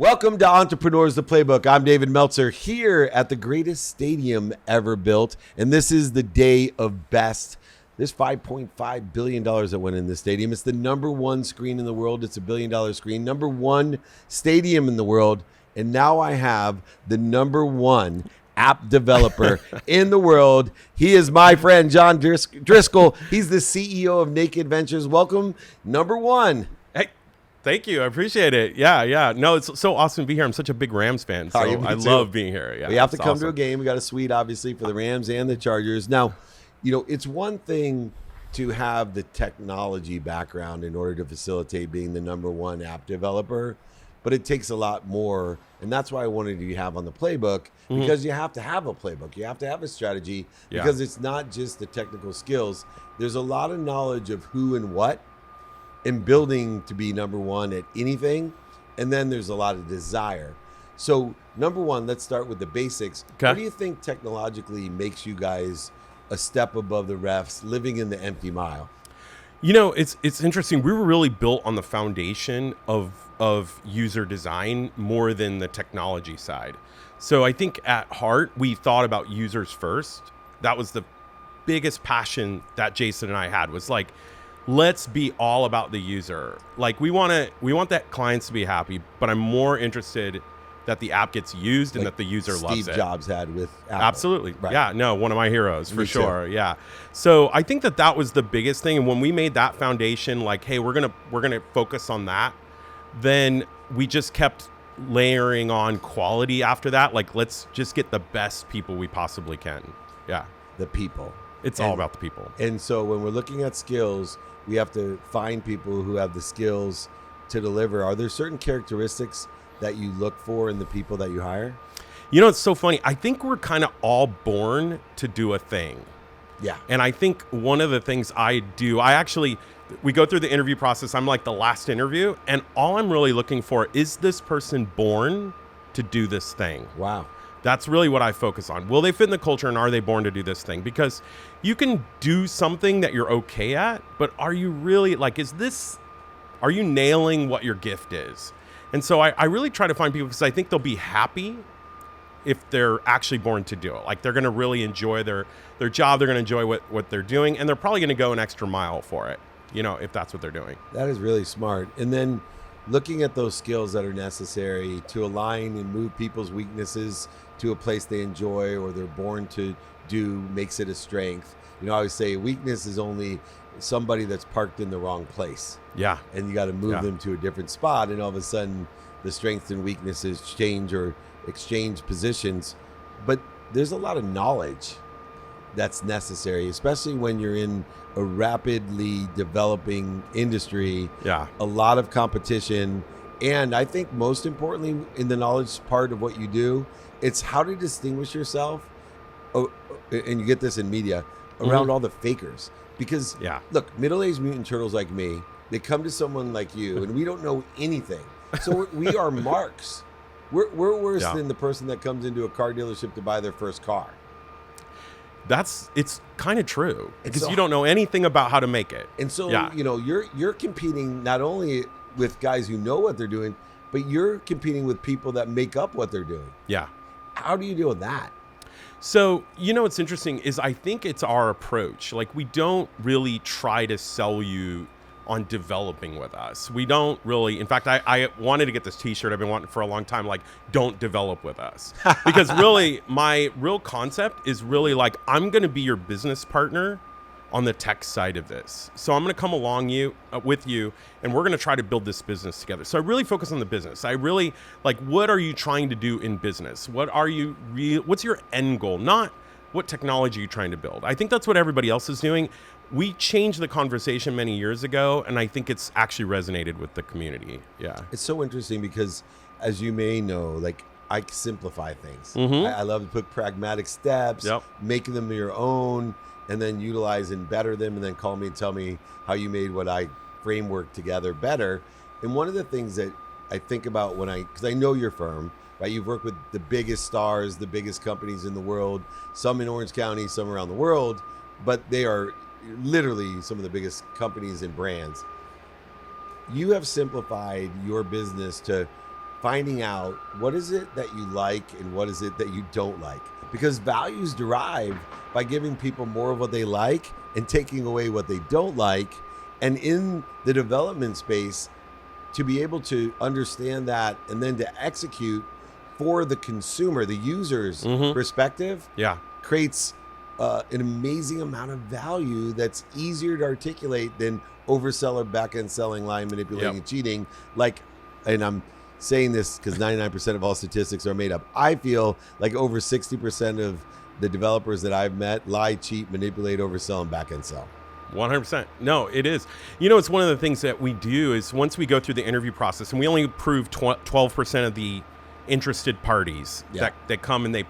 Welcome to Entrepreneurs, the Playbook. I'm David Meltzer here at the greatest stadium ever built. And this is the day of best. There's $5.5 billion that went in this stadium. It's the number one screen in the world. It's $1 billion screen, number one stadium in the world. And now I have the number one app developer in the world. He is my friend, John Driscoll. He's the CEO of Naked Ventures. Welcome, number one. Thank you. I appreciate it. Yeah. No, it's so awesome to be here. I'm such a big Rams fan, so I love being here. Yeah, we have to come to a game. We got a suite, obviously, for the Rams and the Chargers. Now, it's one thing to have the technology background in order to facilitate being the number one app developer, but it takes a lot more. And that's why I wanted you to have on the playbook, because you have to have a playbook. You have to have a strategy, because it's not just the technical skills. There's a lot of knowledge of who and what in building to be number one at anything. And then there's a lot of desire. So number one, let's start with the basics. Okay. What do you think technologically makes you guys a step above the refs, living in the empty mile? It's interesting. We were really built on the foundation of user design more than the technology side. So I think at heart, we thought about users first. That was the biggest passion that Jason and I had, was like, let's be all about the user. Like we want that clients to be happy, but I'm more interested that the app gets used and that the user loves it. Steve Jobs had with Apple. Absolutely. Right. Yeah, no, one of my heroes for sure. Too. Yeah. So I think that was the biggest thing. And when we made that foundation, like, hey, we're gonna focus on that, then we just kept layering on quality after that. Like, let's just get the best people we possibly can. Yeah. The people. It's all about the people. And so when we're looking at skills, we have to find people who have the skills to deliver. Are there certain characteristics that you look for in the people that you hire? It's so funny. I think we're kind of all born to do a thing. Yeah. And I think one of the things I do, we go through the interview process. I'm like the last interview. And all I'm really looking for is this person born to do this thing? Wow. That's really what I focus on. Will they fit in the culture, and are they born to do this thing? Because you can do something that you're okay at, but are you really are you nailing what your gift is? And so I really try to find people, because I think they'll be happy if they're actually born to do it. Like, they're going to really enjoy their job. They're going to enjoy what they're doing, and they're probably going to go an extra mile for it, if that's what they're doing. That is really smart. And then looking at those skills that are necessary to align and move people's weaknesses to a place they enjoy or they're born to do makes it a strength. I always say weakness is only somebody that's parked in the wrong place. Yeah. And you got to move them to a different spot, and all of a sudden the strengths and weaknesses change or exchange positions. But there's a lot of knowledge that's necessary, especially when you're in a rapidly developing industry. Yeah. A lot of competition. And I think most importantly in the knowledge part of what you do, it's how to distinguish yourself. And you get this in media around all the fakers. Because look, middle-aged mutant turtles like me, they come to someone like you and we don't know anything. So we are marks. We're worse than the person that comes into a car dealership to buy their first car. It's kind of true, because you don't know anything about how to make it. And so, you're competing not only with guys who know what they're doing, but you're competing with people that make up what they're doing. Yeah. How do you deal with that? So, what's interesting is I think it's our approach. Like, we don't really try to sell you on developing with us. We don't really, in fact, I wanted to get this t-shirt I've been wanting for a long time, like, don't develop with us. Because really, my real concept is really like, I'm going to be your business partner on the tech side of this. So I'm going to come along with you, and we're going to try to build this business together. So I really focus on the business. I really like, what are you trying to do in business? What's your end goal? Not what technology you're trying to build. I think that's what everybody else is doing. We changed the conversation many years ago, and I think it's actually resonated with the community. Yeah. It's so interesting because, as you may know, like, I simplify things. I love to put pragmatic steps, making them your own, and then utilize and better them, and then call me and tell me how you made what I framework together better. And one of the things that I think about because I know your firm, right? You've worked with the biggest stars, the biggest companies in the world, some in Orange County, some around the world, but they are literally some of the biggest companies and brands. You have simplified your business to finding out what is it that you like and what is it that you don't like. Because values derive by giving people more of what they like and taking away what they don't like. And in the development space, to be able to understand that and then to execute for the consumer, the user's perspective, creates an amazing amount of value that's easier to articulate than overseller, back-end selling, lying, manipulating, and cheating. And I'm saying this because 99% of all statistics are made up. I feel like over 60% of the developers that I've met lie, cheat, manipulate, oversell, and back-end sell. 100%. No, it is. It's one of the things that we do is once we go through the interview process, and we only approve 12% of the interested parties that come, and they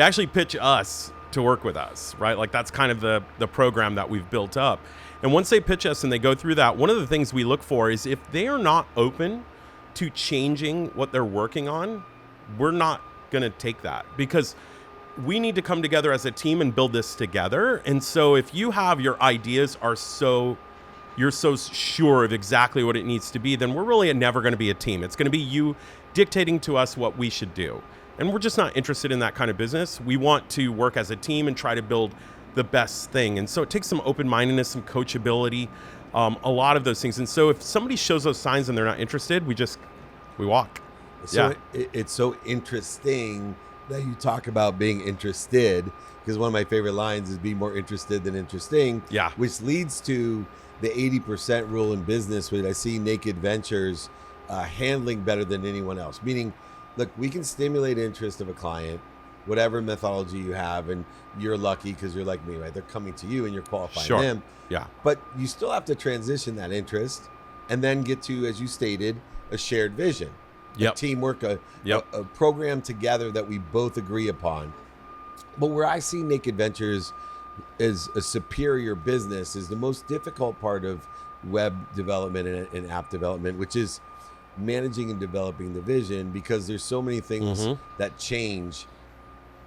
actually pitch us to work with us, right? Like that's kind of the program that we've built up. And once they pitch us and they go through that, one of the things we look for is if they are not open to changing what they're working on, we're not going to take that, because we need to come together as a team and build this together. And so if you have your ideas you're so sure of exactly what it needs to be, then we're really never going to be a team. It's going to be you dictating to us what we should do. And we're just not interested in that kind of business. We want to work as a team and try to build the best thing. And so it takes some open-mindedness, some coachability, a lot of those things. And so if somebody shows those signs and they're not interested, we walk. So it's so interesting that you talk about being interested, because one of my favorite lines is be more interested than interesting, which leads to the 80% rule in business, which I see Naked Ventures handling better than anyone else. Meaning, look, we can stimulate interest of a client, whatever methodology you have, and you're lucky because you're like me, right? They're coming to you and you're qualifying them. Yeah. But you still have to transition that interest and then get to, as you stated, a shared vision. A teamwork, a program together that we both agree upon. But where I see Naked Ventures as a superior business is the most difficult part of web development and app development, which is managing and developing the vision, because there's so many things that change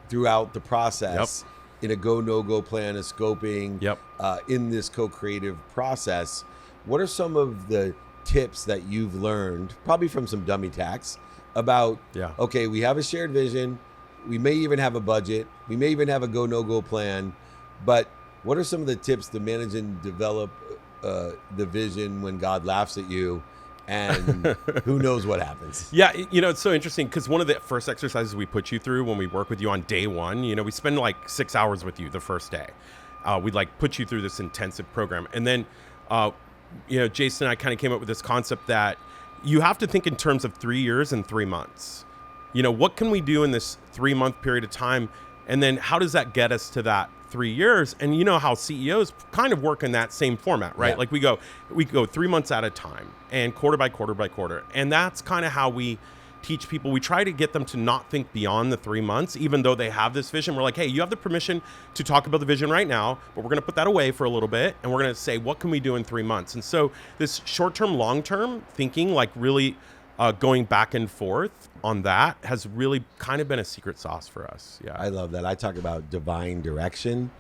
throughout the process in a go, no-go plan, a scoping, in this co-creative process. What are some of the tips that you've learned, probably from some dummy tax, about, okay, we have a shared vision, we may even have a budget, we may even have a go, no-go plan, but what are some of the tips to manage and develop the vision when God laughs at you and who knows what happens? It's so interesting because one of the first exercises we put you through when we work with you on day one, we spend like 6 hours with you the first day. We'd put you through this intensive program. And then, Jason and I kind of came up with this concept that you have to think in terms of 3 years and 3 months. What can we do in this 3-month period of time? And then how does that get us to that 3 years? And you know how CEOs kind of work in that same format, right? Like we go 3 months at a time and quarter by quarter by quarter. And that's kind of how we teach people. We try to get them to not think beyond the 3 months, even though they have this vision. We're like, hey, you have the permission to talk about the vision right now, but we're going to put that away for a little bit. And we're going to say, what can we do in 3 months? And so this short-term, long-term thinking, really going back and forth on that has really kind of been a secret sauce for us. I love that. I talk about divine direction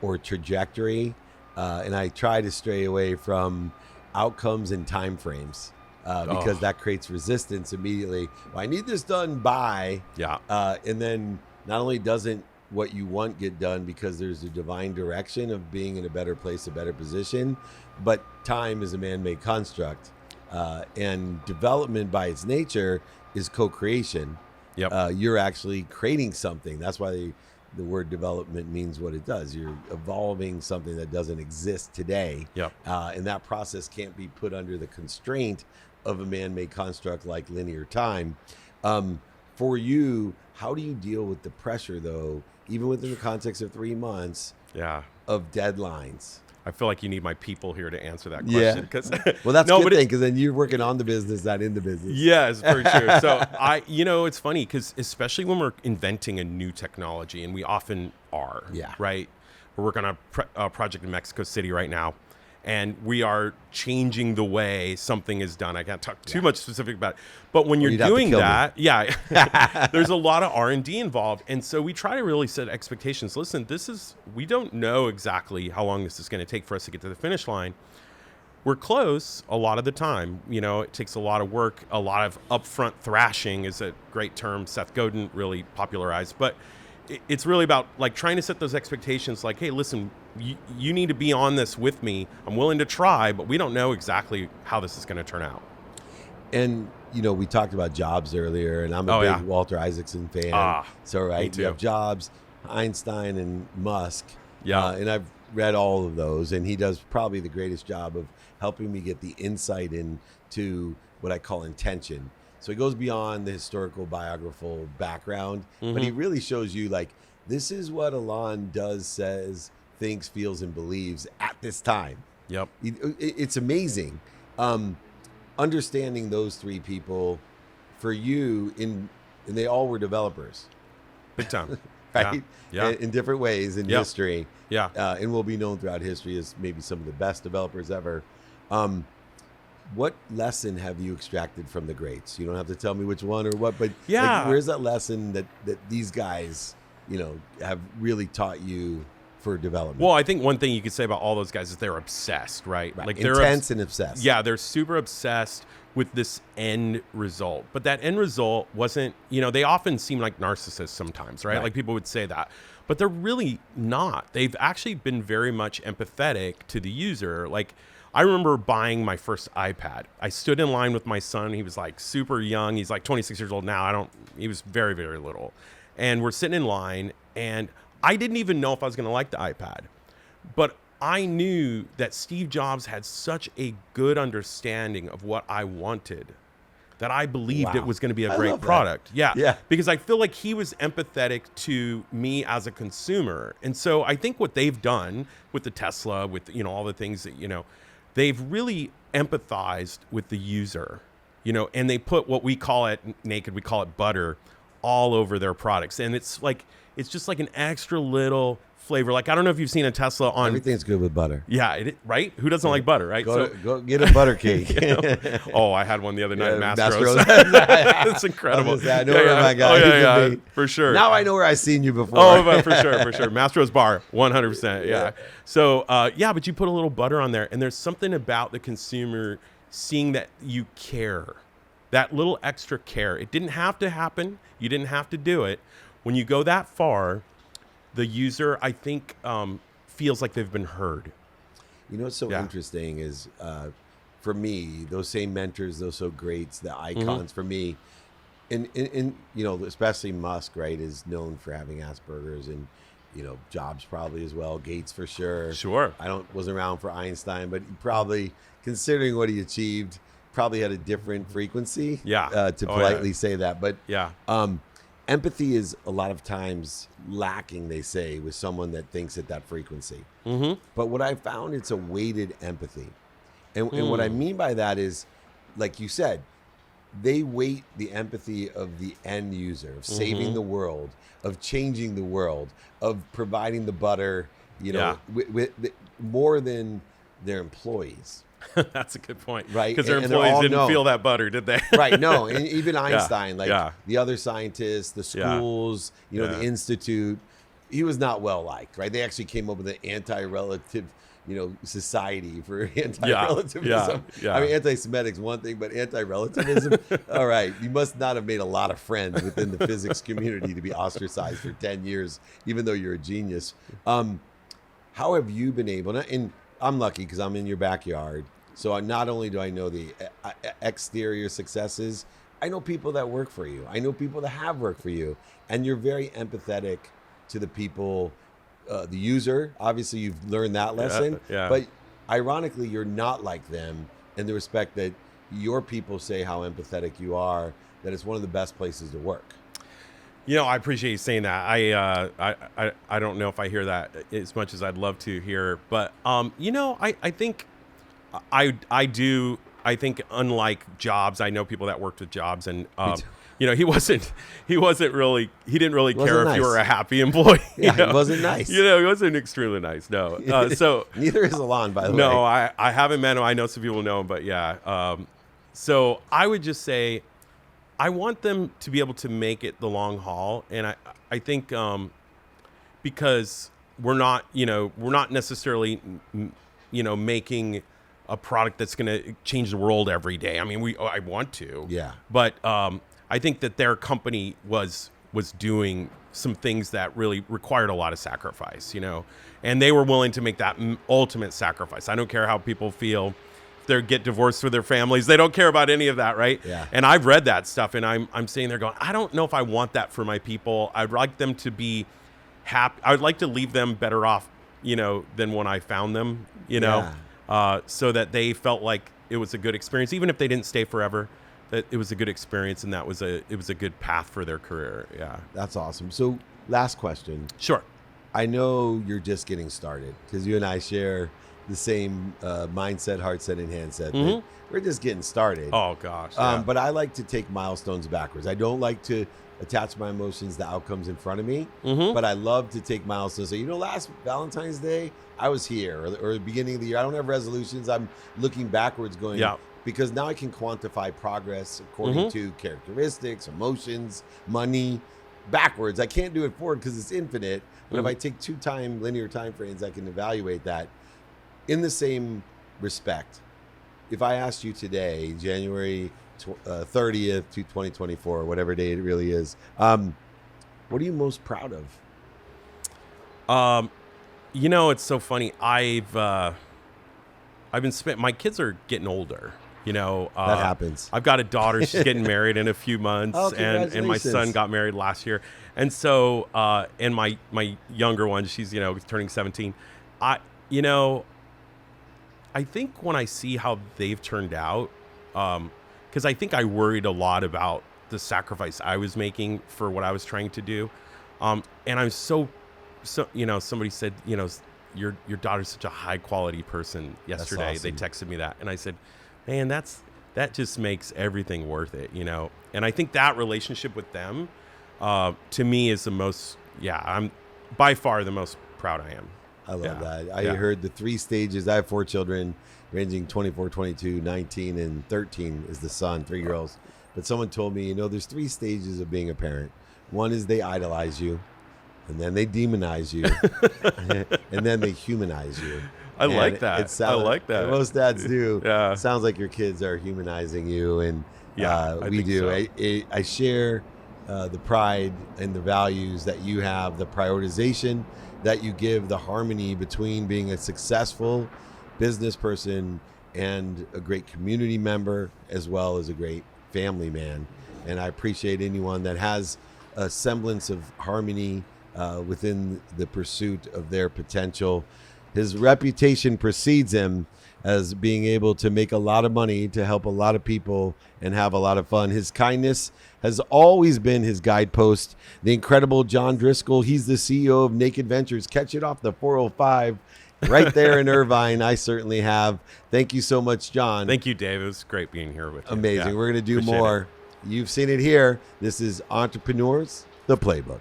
or trajectory, and I try to stray away from outcomes and time frames because that creates resistance immediately. Well, I need this done by, and then not only doesn't what you want get done because there's a divine direction of being in a better place, a better position, but time is a man-made construct. And development by its nature is co-creation. You're actually creating something. That's why the word development means what it does. You're evolving something that doesn't exist today. And that process can't be put under the constraint of a man-made construct like linear time. For you, how do you deal with the pressure, though, even within the context of 3 months of deadlines? I feel like you need my people here to answer that question. Well, that's a good thing, because then you're working on the business, not in the business. Yes, very true. So it's funny because especially when we're inventing a new technology, and we often are, right? We're working on a project in Mexico City right now, and we are changing the way something is done. I can't talk too much specific about it, but when you're doing that, there's a lot of R&D involved. And so we try to really set expectations. Listen, we don't know exactly how long this is going to take for us to get to the finish line. we're close a lot of the time. It takes a lot of work. A lot of upfront thrashing is a great term Seth Godin really popularized. But it's really about like trying to set those expectations like, hey, listen, you need to be on this with me. I'm willing to try, but we don't know exactly how this is going to turn out. And, we talked about Jobs earlier, and I'm a big Walter Isaacson fan. So, right, you have Jobs, Einstein, and Musk. Yeah. And I've read all of those, and he does probably the greatest job of helping me get the insight into what I call intention. So he goes beyond the historical biographical background, but he really shows you, like, this is what Alon does, says, thinks, feels, and believes at this time. Yep. It's amazing. Understanding those three people for you, and they all were developers. Big time. Right? Yeah. In different ways in history. Yeah. And will be known throughout history as maybe some of the best developers ever. What lesson have you extracted from the greats? You don't have to tell me which one or what, but like, where's that lesson that these guys, have really taught you for development? Well, I think one thing you could say about all those guys is they're obsessed, right? Like they're intense and obsessed. Yeah, they're super obsessed with this end result. But that end result wasn't, they often seem like narcissists sometimes, right? Like people would say that. But they're really not. They've actually been very much empathetic to the user. Like, I remember buying my first iPad. I stood in line with my son. He was like super young. He's like 26 years old now. He was very, very little. And we're sitting in line, and I didn't even know if I was going to like the iPad. But I knew that Steve Jobs had such a good understanding of what I wanted that I believed it was going to be a great product. Yeah. Because I feel like he was empathetic to me as a consumer. And so I think what they've done with the Tesla, with, all the things that, they've really empathized with the user, and they put what we call it naked, we call it butter, all over their products. And it's just like an extra little flavor. Like, I don't know if you've seen a Tesla on... Everything's good with butter. Yeah, right? Who doesn't like butter, right? Go get a butter cake. Oh, I had one the other night, Mastro's. It's incredible. I know where my guy for sure. Now I know where I've seen you before. Oh, but for sure. Mastro's bar, 100%. Yeah. So, but you put a little butter on there, and there's something about the consumer seeing that you care. That little extra care. It didn't have to happen. You didn't have to do it. When you go that far, the user, I think, feels like they've been heard. What's so interesting is, for me, those same mentors, those so greats, the icons for me, and especially Musk, right, is known for having Asperger's, and Jobs probably as well, Gates for sure. Sure. Wasn't around for Einstein, but he probably, considering what he achieved, probably had a different frequency. To politely say that, but empathy is a lot of times lacking, they say, with someone that thinks at that frequency. But what I found, it's a weighted empathy. And what I mean by that is, like you said, they weight the empathy of the end user, of saving the world, of changing the world, of providing the butter, with more than their employees. That's a good point. Right. Because their employees didn't feel that butter, did they? Right. No. And even Einstein, the other scientists, the schools, the institute, he was not well liked, right? They actually came up with an anti-relative, society for anti-relativism. I mean, anti-Semitic's one thing, but anti-relativism, all right. You must not have made a lot of friends within the physics community to be ostracized for 10 years, even though you're a genius. How have you been able to, and I'm lucky because I'm in your backyard. So not only do I know the exterior successes, I know people that work for you. I know people that have worked for you. And you're very empathetic to the people, the user. Obviously, you've learned that lesson. But ironically, you're not like them in the respect that your people say how empathetic you are, that it's one of the best places to work. I appreciate you saying that. I don't know if I hear that as much as I'd love to hear, but I think I do. I think unlike Jobs, I know people that worked with Jobs, and he didn't really care if you were a happy employee. He wasn't nice. He wasn't extremely nice. No. So neither is Alon, by the way. No, I haven't met him. I know some people know him, but so I would just say, I want them to be able to make it the long haul. And I think because we're not necessarily, making a product that's going to change the world every day. I mean, I want to. Yeah. But I think that their company was doing some things that really required a lot of sacrifice, and they were willing to make that ultimate sacrifice. I don't care how people feel. If they get divorced with their families, they don't care about any of that, right? Yeah. And I've read that stuff, and I'm sitting there going, I don't know if I want that for my people. I'd like them to be happy. I would like to leave them better off, than when I found them, so that they felt like it was a good experience, even if they didn't stay forever. That it was a good experience, and it was a good path for their career. Yeah, that's awesome. So, last question. Sure. I know you're just getting started because you and I share the same mindset, heart set, and handset. Mm-hmm. We're just getting started. Oh gosh. Yeah. But I like to take milestones backwards. I don't like to attach my emotions to outcomes in front of me, but I love to take milestones. So, last Valentine's Day, I was here, or the beginning of the year. I don't have resolutions. I'm looking backwards going, because now I can quantify progress according to characteristics, emotions, money, backwards. I can't do it forward because it's infinite. But if I take 2 linear time frames, I can evaluate that. In the same respect, if I asked you today, January 30th to 2024, whatever day it really is, what are you most proud of? It's so funny. I've been my kids are getting older. That happens. I've got a daughter. She's getting married in a few months, and my son got married last year. And so, and my younger one, she's turning 17. I think when I see how they've turned out, because I think I worried a lot about the sacrifice I was making for what I was trying to do, and I'm so somebody said your daughter's such a high quality person yesterday. That's awesome. They texted me that, and I said, man, that just makes everything worth it, And I think that relationship with them, to me, is the most. Yeah, I'm by far the most proud I am. I love that. I heard the 3 stages. I have 4 children, ranging 24, 22, 19, and 13 is the son, 3 girls. But someone told me, there's 3 stages of being a parent. One is they idolize you, and then they demonize you, and then they humanize you. I like that. I like that. Most dads do. Yeah. It sounds like your kids are humanizing you, and we do. So. I share the pride and the values that you have, the prioritization that you give, the harmony between being a successful business person and a great community member, as well as a great family man. And I appreciate anyone that has a semblance of harmony within the pursuit of their potential. His reputation precedes him as being able to make a lot of money, to help a lot of people, and have a lot of fun. His kindness has always been his guidepost. The incredible John Driscoll, he's the CEO of Naked Ventures. Catch it off the 405 right there in Irvine. I certainly have. Thank you so much, John. Thank you, Dave. It was great being here with you. Amazing. Yeah. We're going to do Appreciate more. You've seen it here. This is Entrepreneurs, the Playbook.